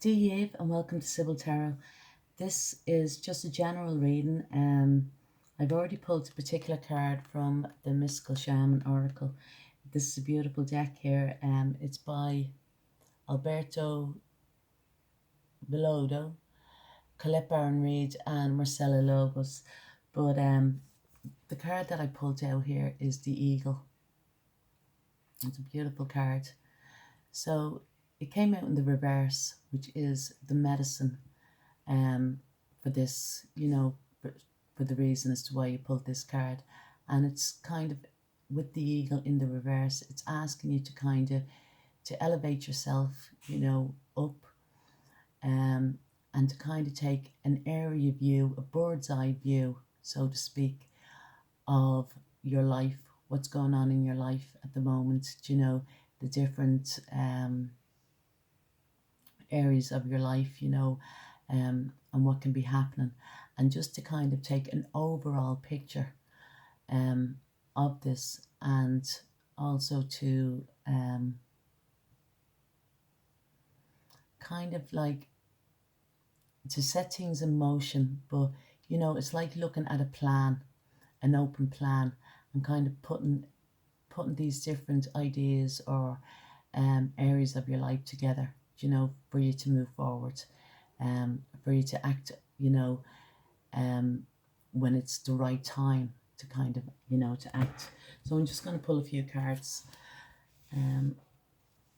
Dear Eve, and welcome to Sibyl Tarot. This is just a general reading. I've already pulled a particular card from the Mystical Shaman Oracle. This is a beautiful deck here. It's by Alberto Velodo, Colette Baron Reed, and Marcella Lobos. But the card that I pulled out here is the Eagle. It's a beautiful card. So it came out in the reverse, which is the medicine for this, for the reason as to why you pulled this card. And it's kind of, with the eagle in the reverse, it's asking you to kind of, to elevate yourself, up, and to kind of take an area view, a bird's eye view, so to speak, of your life, what's going on in your life at the moment, the different areas of your life, and what can be happening, and just to kind of take an overall picture of this, and also to kind of like to set things in motion. But it's like looking at a plan, an open plan, and kind of putting these different ideas or areas of your life together, for you to move forward, for you to act, when it's the right time to kind of, to act. So I'm just going to pull a few cards, and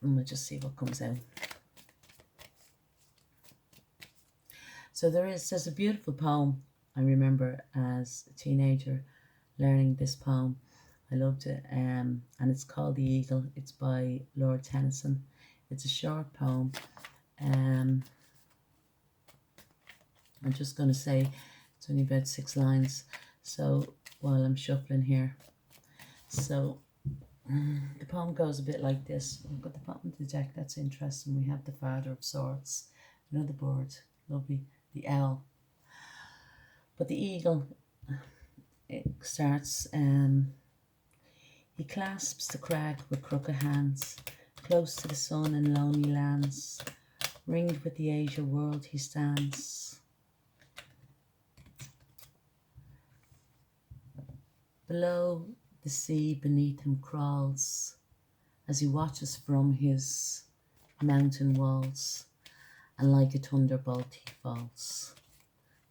we'll just see what comes out. So there's a beautiful poem. I remember as a teenager learning this poem. I loved it, and it's called The Eagle. It's by Lord Tennyson. It's a short poem. I'm just going to say it's only about 6 lines. So while I'm shuffling here, so the poem goes a bit like this. We've got the bottom of the deck. That's interesting. We have the Father of Swords, another bird, lovely, the owl. But the eagle, it starts. He clasps the crag with crooked hands, close to the sun in lonely lands. Ringed with the azure world he stands. Below, the sea beneath him crawls as he watches from his mountain walls, and like a thunderbolt he falls.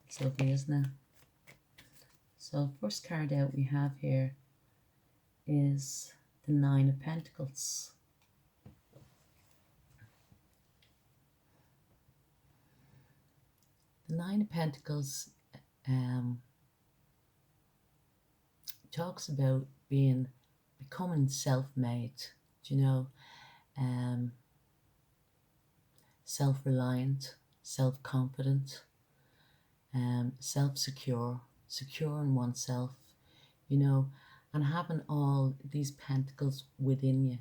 It's lovely, isn't it? So first card out we have here is the Nine of Pentacles. The Nine of Pentacles talks about becoming self-made, self-reliant, self-confident, self-secure, secure in oneself, and having all these pentacles within you.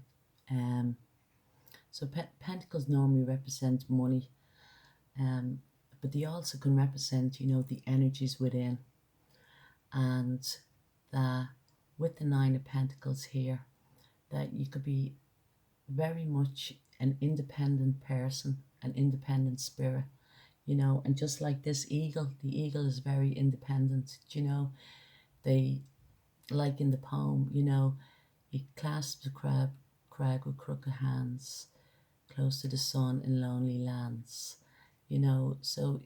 So pentacles normally represent money, but they also can represent, the energies within. And that with the Nine of Pentacles here, that you could be very much an independent person, an independent spirit, and just like this eagle, the eagle is very independent, they, like in the poem, he clasps the crag with crooked hands, close to the sun in lonely lands, so,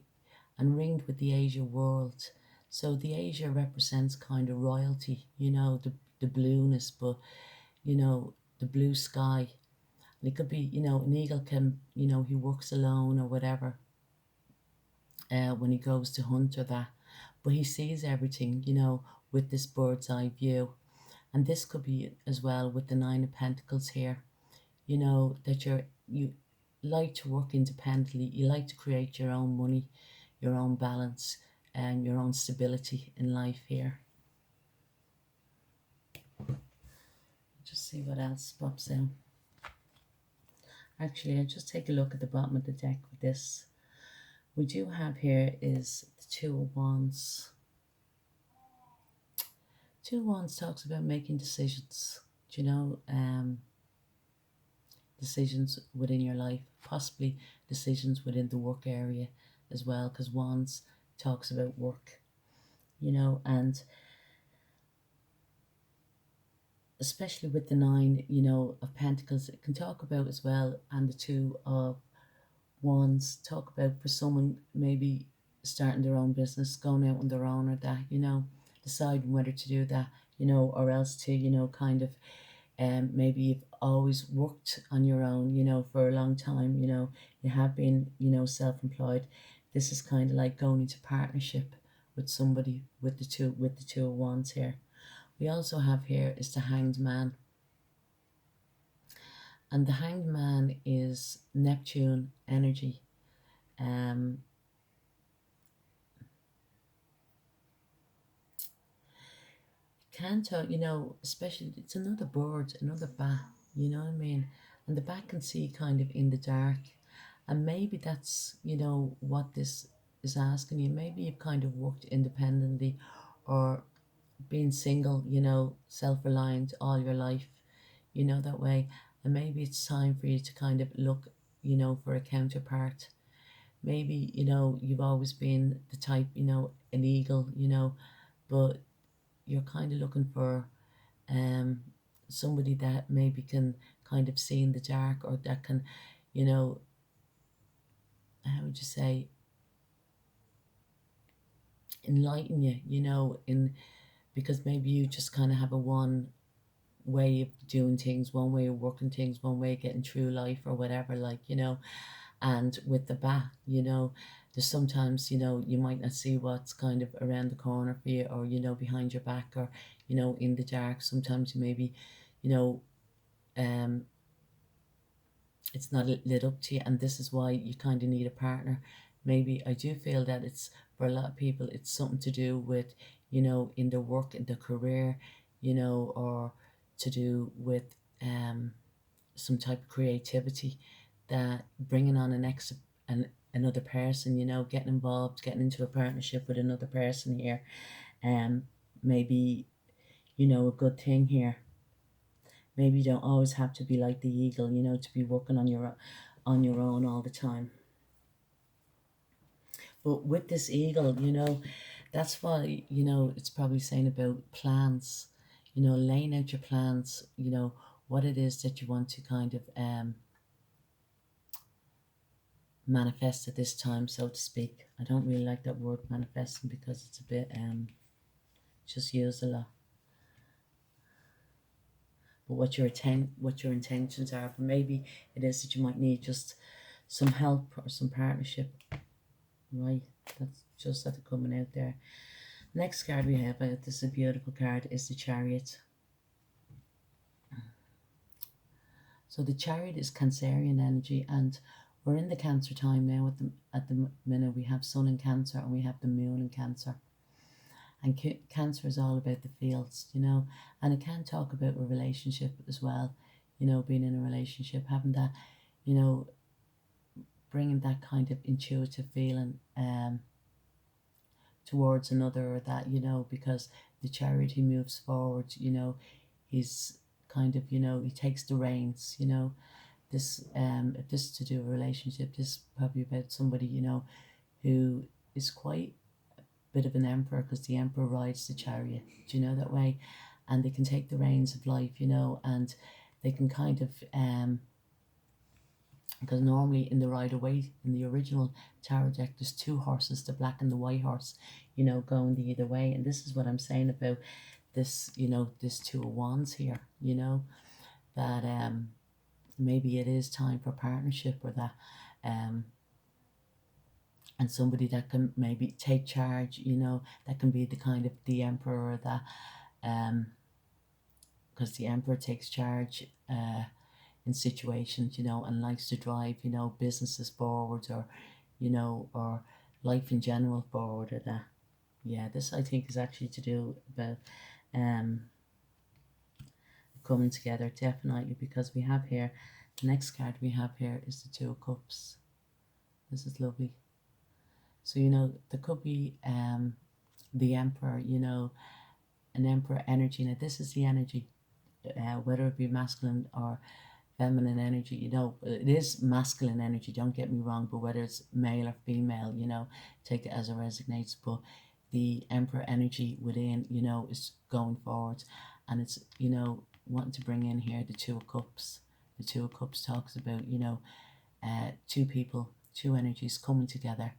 and ringed with the azure world. So the azure represents kind of royalty, the blueness, but, the blue sky. And it could be, an eagle can, he works alone or whatever, when he goes to hunt or that. But he sees everything, with this bird's eye view. And this could be as well with the Nine of Pentacles here, that you like to work independently, you like to create your own money, your own balance, and your own stability in life here. Just see what else pops out. Actually, I'll just take a look at the bottom of the deck with this. We do have here is the Two of Wands. Two of Wands talks about making decisions, decisions within your life, possibly decisions within the work area as well, because Wands talks about work, and especially with the nine, of Pentacles, it can talk about as well, and the two of Wands talk about for someone maybe starting their own business, going out on their own, or that, deciding whether to do that, or else to, kind of, maybe you've always worked on your own, for a long time, you have been, self-employed. This is kind of like going into partnership with somebody with the two of Wands here. We also have here is the Hanged Man. And the Hanged Man is Neptune energy. Um, can tell, especially it's another bird, another bat, you know what I mean? And the bat can see kind of in the dark. And maybe that's, what this is asking you. Maybe you've kind of worked independently or been single, self-reliant all your life, that way. And maybe it's time for you to kind of look, for a counterpart. Maybe, you've always been the type, an eagle, but you're kind of looking for um, somebody that maybe can kind of see in the dark, or that can, you know, how would you say, enlighten you, in because maybe you just kind of have a one way of doing things, one way of working things, one way of getting through life or whatever, like, and with the bat, there's sometimes, you might not see what's kind of around the corner for you, or, behind your back, or, in the dark. Sometimes you maybe, you know, um, it's not lit up to you, and this is why you kind of need a partner. Maybe I do feel that it's, for a lot of people, it's something to do with, in their work, in their career, or to do with some type of creativity, that bringing on another person, getting involved, getting into a partnership with another person here, um, maybe, a good thing here. Maybe you don't always have to be like the eagle, to be working on your own all the time. But with this eagle, that's why, it's probably saying about plans, laying out your plans, what it is that you want to kind of manifest at this time, so to speak. I don't really like that word manifesting, because it's a bit just used a lot. But what your intentions are, but maybe it is that you might need just some help or some partnership, right? That's just that coming out there. Next card we have, this is a beautiful card, is the Chariot. So the Chariot is Cancerian energy, and we're in the Cancer time now. At the minute, we have Sun in Cancer and we have the Moon in Cancer. And Cancer is all about the fields, and it can talk about a relationship as well, being in a relationship, having that, bringing that kind of intuitive feeling towards another, or that, because the Chariot, he moves forward, he's kind of, he takes the reins, this if this is to do a relationship, this is probably about somebody, who is quite a bit of an emperor, because the emperor rides the chariot, do you know, that way, and they can take the reins of life, and they can kind of because normally in the Rider-Waite, in the original tarot deck, there's two horses, the black and the white horse, going the either way. And this is what I'm saying about this, this Two of Wands here, that maybe it is time for partnership, or that and somebody that can maybe take charge, that can be the kind of the emperor, or that because the emperor takes charge in situations, and likes to drive, businesses forward, or, or life in general forward, or that. Yeah, this I think is actually to do about coming together, definitely, because we have here, the next card we have here is the Two of Cups. This is lovely. So, there could be the Emperor, an Emperor energy. Now, this is the energy, whether it be masculine or feminine energy, it is masculine energy, don't get me wrong, but whether it's male or female, take it as it resonates. But the Emperor energy within, is going forward, and it's, wanting to bring in here the Two of Cups. The Two of Cups talks about, two people, two energies coming together,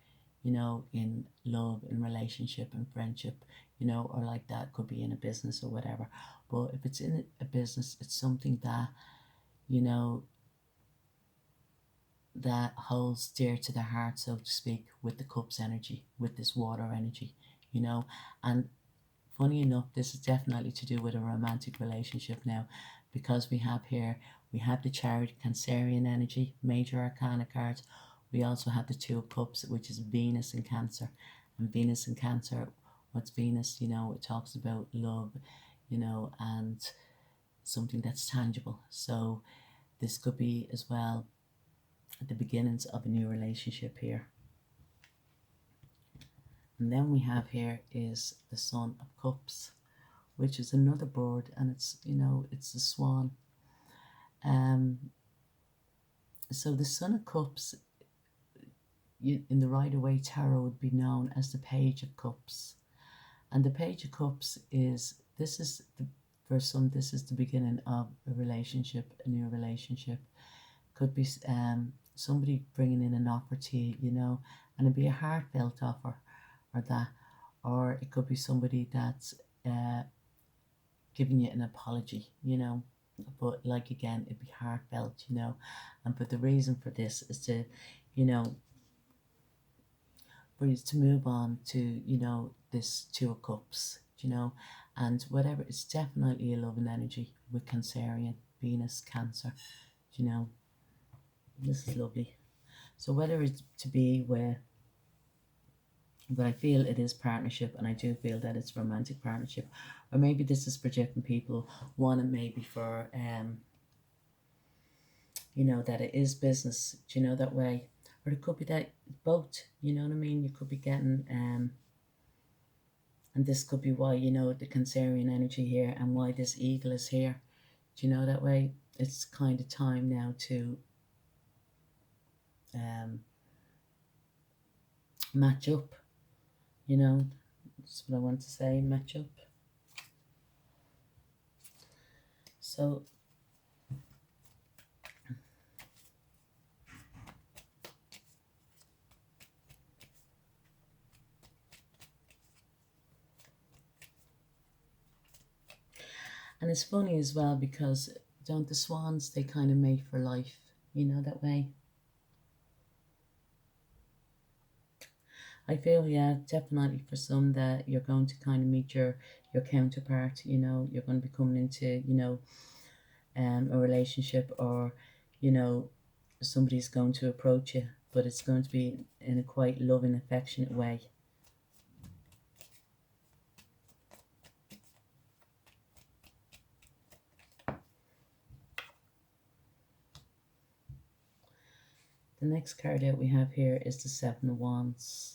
in love, in relationship, and friendship, or like that could be in a business or whatever. But if it's in a business, it's something that, you know, that holds dear to the heart, so to speak, with the cups energy, with this water energy, And funny enough, this is definitely to do with a romantic relationship now, because we have the Chariot Cancerian energy, major arcana cards. We also have the Two of Cups, which is Venus in Cancer. And Venus in Cancer, what's Venus? It talks about love, and something that's tangible. So this could be as well at the beginnings of a new relationship here. And then we have here is the Sun of Cups, which is another bird, and it's the swan. So the Sun of Cups, in the Rider-Waite Tarot, would be known as the Page of Cups, and the Page of Cups for some, this is the beginning of a relationship, a new relationship. Could be somebody bringing in an offer to you, and it'd be a heartfelt offer, or that, or it could be somebody that's giving you an apology, but like again, it'd be heartfelt, and but the reason for this is to, for you to move on to, this Two of Cups, and whatever, it's definitely a loving energy with Cancerian, Venus, Cancer, this is lovely. So whether it's to be where, but I feel it is partnership, and I do feel that it's romantic partnership, or maybe this is projecting people wanting maybe for that it is business, that way, or it could be that both, you know what I mean. You could be getting and this could be why, the Cancerian energy here, and why this eagle is here, that way. It's kind of time now to match up, that's what I want to say, match up. So and it's funny as well, because don't the swans, they kind of mate for life, that way. I feel, yeah, definitely for some that you're going to kind of meet your counterpart, you're going to be coming into, a relationship, or, somebody's going to approach you, but it's going to be in a quite loving, affectionate way. The next card out we have here is the Seven of Wands.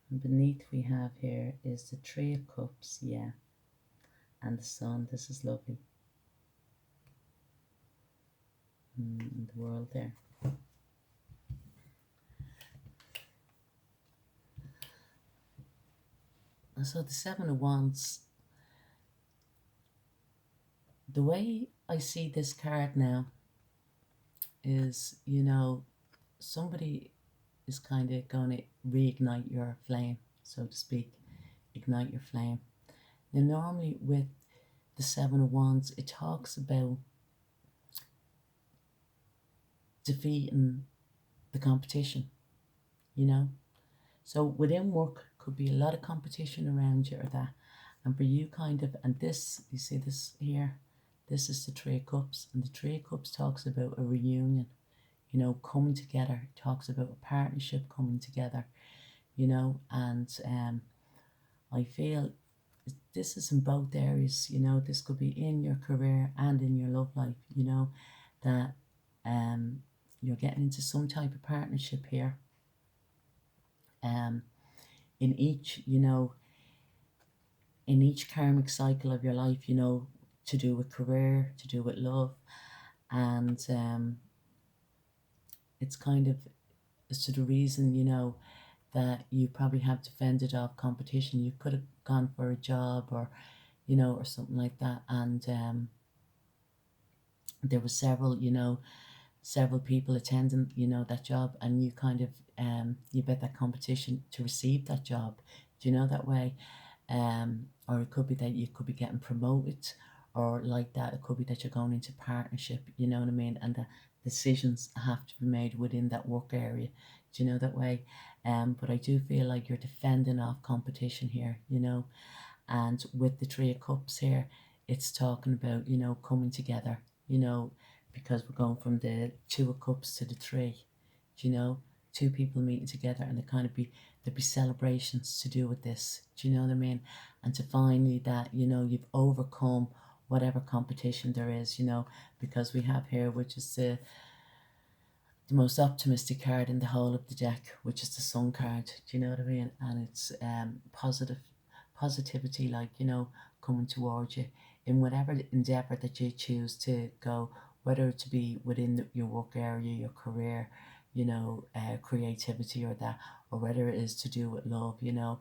And beneath we have here is the Three of Cups, yeah. And the Sun, this is lovely. And the World there. So the Seven of Wands, the way I see this card now is, somebody is kind of going to reignite your flame, so to speak, ignite your flame. Now, normally with the Seven of Wands, it talks about defeating the competition, So within work, could be a lot of competition around you, or that. And for you, kind of, and this, you see this here, this is the Three of Cups, and the Three of Cups talks about a reunion, coming together. It talks about a partnership coming together, and I feel this is in both areas, this could be in your career and in your love life, that you're getting into some type of partnership here. In each, in each karmic cycle of your life, to do with career, to do with love, And it's kind of sort of reason, you know, that you probably have to fend it off competition. You could have gone for a job, or, you know, or something like that. And there were several, you know, several people attending, you know, that job, and you kind of you bet that competition to receive that job. Do you know that way? Or it could be that you could be getting promoted, or like that. It could be that you're going into partnership. You know what I mean? And the decisions have to be made within that work area. Do you know that way? But I do feel like you're defending off competition here. You know, and with the Three of Cups here, it's talking about, you know, coming together, you know, because we're going from the Two of Cups to the Three, do you know, two people meeting together, and there'd be celebrations to do with this, do you know what I mean? And to finally that, you know, you've overcome whatever competition there is, you know, because we have here, which is the most optimistic card in the whole of the deck, which is the Sun card. Do you know what I mean? And it's positivity, like, you know, coming towards you in whatever endeavor that you choose to go, whether it to be within your work area, your career, you know, creativity or that, or whether it is to do with love, you know,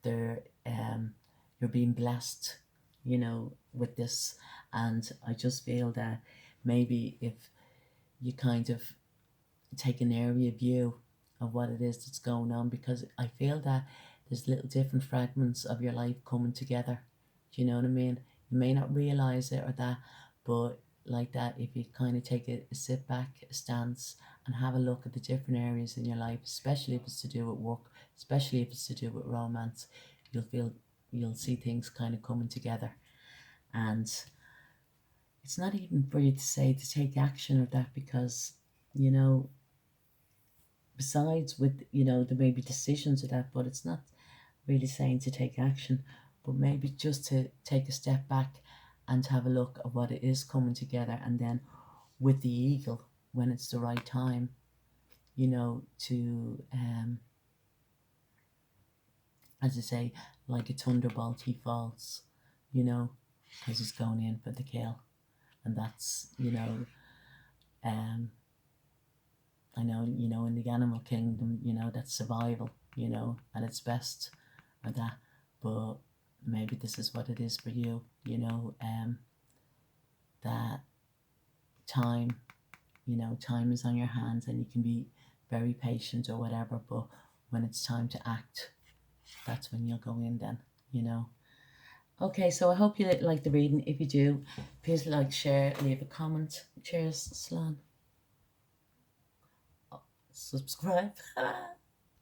there you're being blessed, you know, with this. And I just feel that maybe if you kind of take an area view of what it is that's going on, because I feel that there's little different fragments of your life coming together. Do you know what I mean? You may not realize it or that, but like that, if you kind of take a sit back, a stance, and have a look at the different areas in your life, especially if it's to do with work, especially if it's to do with romance, you'll see things kind of coming together. And it's not even for you to say to take action or that, because, you know, besides with, you know, there may be decisions of that, but it's not really saying to take action, but maybe just to take a step back and have a look at what it is coming together, and then with the eagle, when it's the right time, you know, to as I say, like a thunderbolt, he falls, you know, because he's going in for the kill. And that's, you know, I know, you know, in the animal kingdom, you know, that's survival, you know, at its best, or that. But maybe this is what it is for you, you know, that time, you know, time is on your hands, and you can be very patient or whatever, but when it's time to act, that's when you'll go in then, you know. Okay, so I hope you like the reading. If you do, please like, share, leave a comment. Cheers, Slan. Subscribe.